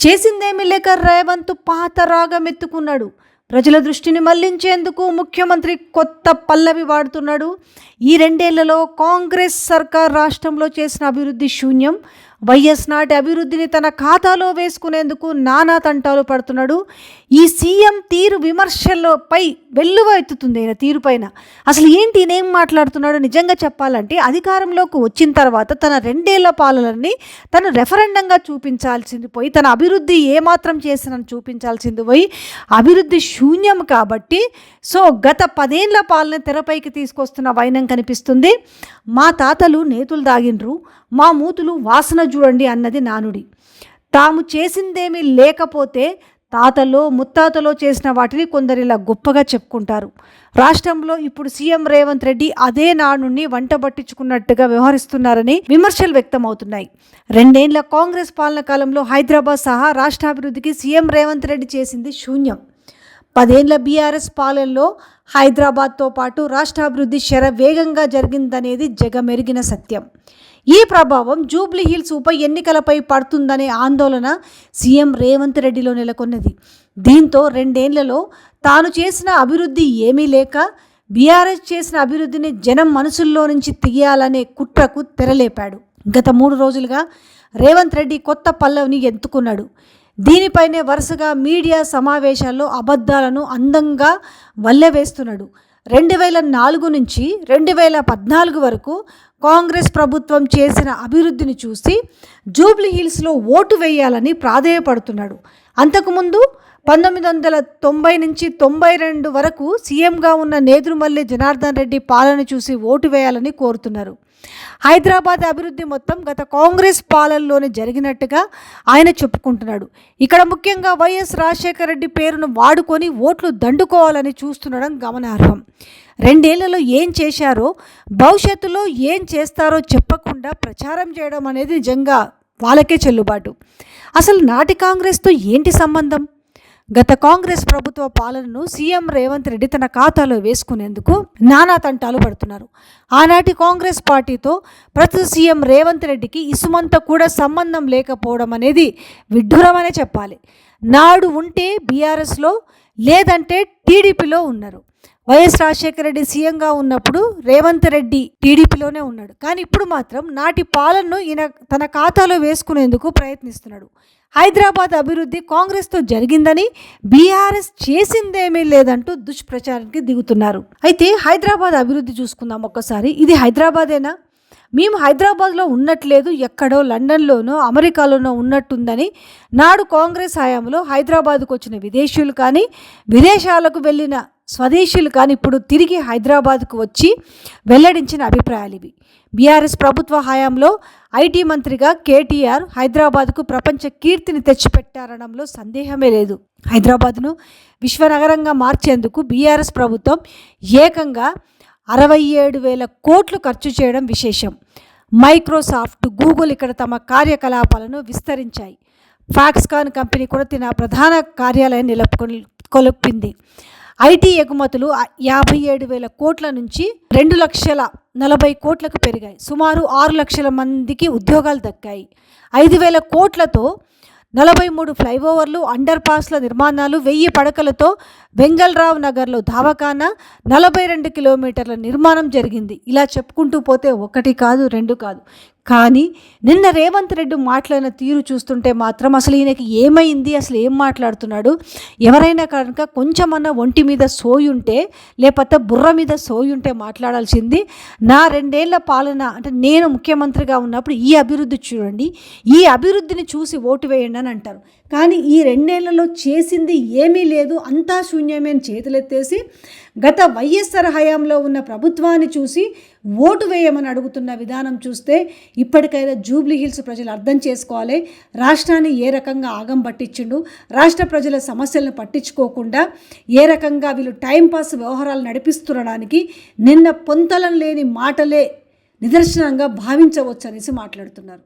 చేసిందేమీ లేక రేవంత్ పాత రాగం ఎత్తుకున్నాడు. ప్రజల దృష్టిని మళ్లించేందుకు ముఖ్యమంత్రి కొత్త పల్లవి వాడుతున్నాడు. ఈ 2 ఏళ్లలో కాంగ్రెస్ సర్కార్ రాష్ట్రంలో చేసిన అభివృద్ధి శూన్యం. వైఎస్ నాటి అభివృద్ధిని తన ఖాతాలో వేసుకునేందుకు నానా తంటాలు పడుతున్నాడు. ఈ సీఎం తీరు విమర్శలపై వెల్లువ ఎత్తుతుంది. ఆయన తీరు పైన అసలు ఏంటి, నేనేం మాట్లాడుతున్నాడు? నిజంగా చెప్పాలంటే అధికారంలోకి వచ్చిన తర్వాత తన 2 ఏళ్ల పాలనని తను రెఫరెండంగా చూపించాల్సింది పోయి, తన అభివృద్ధి ఏమాత్రం చేసినని చూపించాల్సింది పోయి అభివృద్ధి శూన్యం. కాబట్టి గత 10 ఏళ్ల పాలన తెరపైకి తీసుకొస్తున్న వైనం కనిపిస్తుంది. మా తాతలు నేతులు దాగిండ్రు, మా మూతులు వాసన చూడండి అన్నది నానుడి. తాము చేసిందేమీ లేకపోతే తాతలో ముత్తాతలో చేసిన వాటిని కొందరిలా గొప్పగా చెప్పుకుంటారు. రాష్ట్రంలో ఇప్పుడు సీఎం రేవంత్ రెడ్డి అదే నానుడిని వంటబట్టించుకున్నట్టుగా వ్యవహరిస్తున్నారని విమర్శలు వ్యక్తమవుతున్నాయి. 2 ఏళ్ల కాంగ్రెస్ పాలన కాలంలో హైదరాబాద్ సహా రాష్ట్ర అభివృద్ధికి సీఎం రేవంత్ రెడ్డి చేసింది శూన్యం. 10 ఏళ్ల బీఆర్ఎస్ పాలనలో హైదరాబాద్తో పాటు రాష్ట్ర అభివృద్ధి శరవేగంగా జరిగిందనేది జగమెరిగిన సత్యం. ఈ ప్రభావం జూబ్లీ హిల్స్ ఉప ఎన్నికలపై పడుతుందనే ఆందోళన సీఎం రేవంత్ రెడ్డిలో నెలకొన్నది. దీంతో 2 ఏళ్లలో తాను చేసిన అభివృద్ధి ఏమీ లేక బీఆర్ఎస్ చేసిన అభివృద్ధిని జనం మనసుల్లో నుంచి తీయాలనే కుట్రకు తెరలేపాడు. గత 3 రోజులుగా రేవంత్ రెడ్డి కొత్త పల్లవిని ఎత్తుకున్నాడు. దీనిపైనే వరుసగా మీడియా సమావేశాల్లో అబద్ధాలను అందంగా వల్లెవేస్తున్నాడు. 2004 నుంచి 2014 వరకు కాంగ్రెస్ ప్రభుత్వం చేసిన అభివృద్ధిని చూసి జూబ్లీ హిల్స్లో ఓటు వేయాలని ప్రాధేయపడుతున్నాడు. అంతకుముందు 1990 నుంచి 92 వరకు సీఎంగా ఉన్న నేదురుమల్లి జనార్దన్ రెడ్డి పాలన చూసి ఓటు వేయాలని కోరుతున్నారు. హైదరాబాద్ అభివృద్ధి మొత్తం గత కాంగ్రెస్ పాలనలోనే జరిగినట్టుగా ఆయన చెప్పుకుంటున్నాడు. ఇక్కడ ముఖ్యంగా వైఎస్ రాజశేఖర రెడ్డి పేరును వాడుకొని ఓట్లు దండుకోవాలని చూస్తుండడం గమనార్హం. 2 ఏళ్లలో ఏం చేశారో, భవిష్యత్తులో ఏం చేస్తారో చెప్పకుండా ప్రచారం చేయడం అనేది నిజంగా వాళ్ళకే చెల్లుబాటు. అసలు నాటి కాంగ్రెస్తో ఏంటి సంబంధం? గత కాంగ్రెస్ ప్రభుత్వ పాలనను సీఎం రేవంత్ రెడ్డి తన ఖాతాలో వేసుకునేందుకు నానా తంటాలు పడుతున్నారు. ఆనాటి కాంగ్రెస్ పార్టీతో ప్రస్తుత సీఎం రేవంత్ రెడ్డికి ఇసుమంత కూడా సంబంధం లేకపోవడం అనేది విడ్డూరమనే చెప్పాలి. నాడు ఉంటే బీఆర్ఎస్లో, లేదంటే టీడీపీలో ఉన్నారు. వైఎస్ రాజశేఖర రెడ్డి సీఎంగా ఉన్నప్పుడు రేవంత్ రెడ్డి టీడీపీలోనే ఉన్నాడు. కానీ ఇప్పుడు మాత్రం నాటి పాలనను ఈయన తన ఖాతాలో వేసుకునేందుకు ప్రయత్నిస్తున్నాడు. హైదరాబాద్ అభివృద్ధి కాంగ్రెస్తో జరిగిందని, బీఆర్ఎస్ చేసిందేమీ లేదంటూ దుష్ప్రచారానికి దిగుతున్నారు. అయితే హైదరాబాద్ అభివృద్ధి చూసుకుందాం ఒక్కసారి. ఇది హైదరాబాదేనా? మేము హైదరాబాద్లో ఉన్నట్లేదు, ఎక్కడో లండన్లోనో అమెరికాలోనో ఉన్నట్టుందని నాడు కాంగ్రెస్ హయాంలో హైదరాబాద్కు వచ్చిన విదేశీయులు కానీ, విదేశాలకు వెళ్ళిన స్వదేశీయులు కానీ ఇప్పుడు తిరిగి హైదరాబాద్కు వచ్చి వెల్లడించిన అభిప్రాయాలు ఇవి. బీఆర్ఎస్ ప్రభుత్వ హయాంలో ఐటీ మంత్రిగా కేటీఆర్ హైదరాబాద్కు ప్రపంచ కీర్తిని తెచ్చిపెట్టారనడంలో సందేహమే లేదు. హైదరాబాద్ను విశ్వనగరంగా మార్చేందుకు బీఆర్ఎస్ ప్రభుత్వం ఏకంగా 67,000 కోట్లు ఖర్చు చేయడం విశేషం. మైక్రోసాఫ్ట్, గూగుల్ ఇక్కడ తమ కార్యకలాపాలను విస్తరించాయి. ఫాక్స్కాన్ కంపెనీ కూడా తన ప్రధాన కార్యాలయం నెలకొల్పింది. ఐటీ ఎగుమతులు 57,000 కోట్ల నుంచి 2,40,000 కోట్లకు పెరిగాయి. సుమారు 6 లక్షల మందికి ఉద్యోగాలు దక్కాయి. 5,000 కోట్లతో 43 ఫ్లైఓవర్లు, అండర్ పాస్ల నిర్మాణాలు, 1000 పడకలతో వెంగళరావు నగర్లో దవాఖానా, 42 కిలోమీటర్ల నిర్మాణం జరిగింది. ఇలా చెప్పుకుంటూ పోతే 1 కాదు 2 కాదు. కానీ నిన్న రేవంత్ రెడ్డి మాట్లాడిన తీరు చూస్తుంటే మాత్రం అసలు ఈయనకి ఏమైంది, అసలు ఏం మాట్లాడుతున్నాడు? ఎవరైనా కనుక కొంచెమన్నా ఒంటి మీద సోయుంటే, లేకపోతే బుర్ర మీద సోయుంటే మాట్లాడాల్సింది. నా 2 ఏళ్ల పాలన అంటే నేను ముఖ్యమంత్రిగా ఉన్నప్పుడు ఈ అభివృద్ధి చూడండి, ఈ అభివృద్ధిని చూసి ఓటు వేయండి అని అంటారు. కానీ ఈ 2 ఏళ్లలో చేసింది ఏమీ లేదు, అంతా శూన్యమే అని చేతులెత్తేసి గత వైఎస్ఆర్ హయాంలో ఉన్న ప్రభుత్వాన్ని చూసి ఓటు వేయమని అడుగుతున్న విధానం చూస్తే ఇప్పటికైనా జూబ్లీ హిల్స్ ప్రజలు అర్థం చేసుకోవాలి. రాష్ట్రాన్ని ఏ రకంగా ఆగం పట్టించిండు, రాష్ట్ర ప్రజల సమస్యలను పట్టించుకోకుండా ఏ రకంగా వీళ్ళు టైంపాస్ వ్యవహారాలు నడిపిస్తుండడానికి నిన్న పొంతలం లేని మాటలే నిదర్శనంగా భావించవచ్చు అనేసి మాట్లాడుతున్నారు.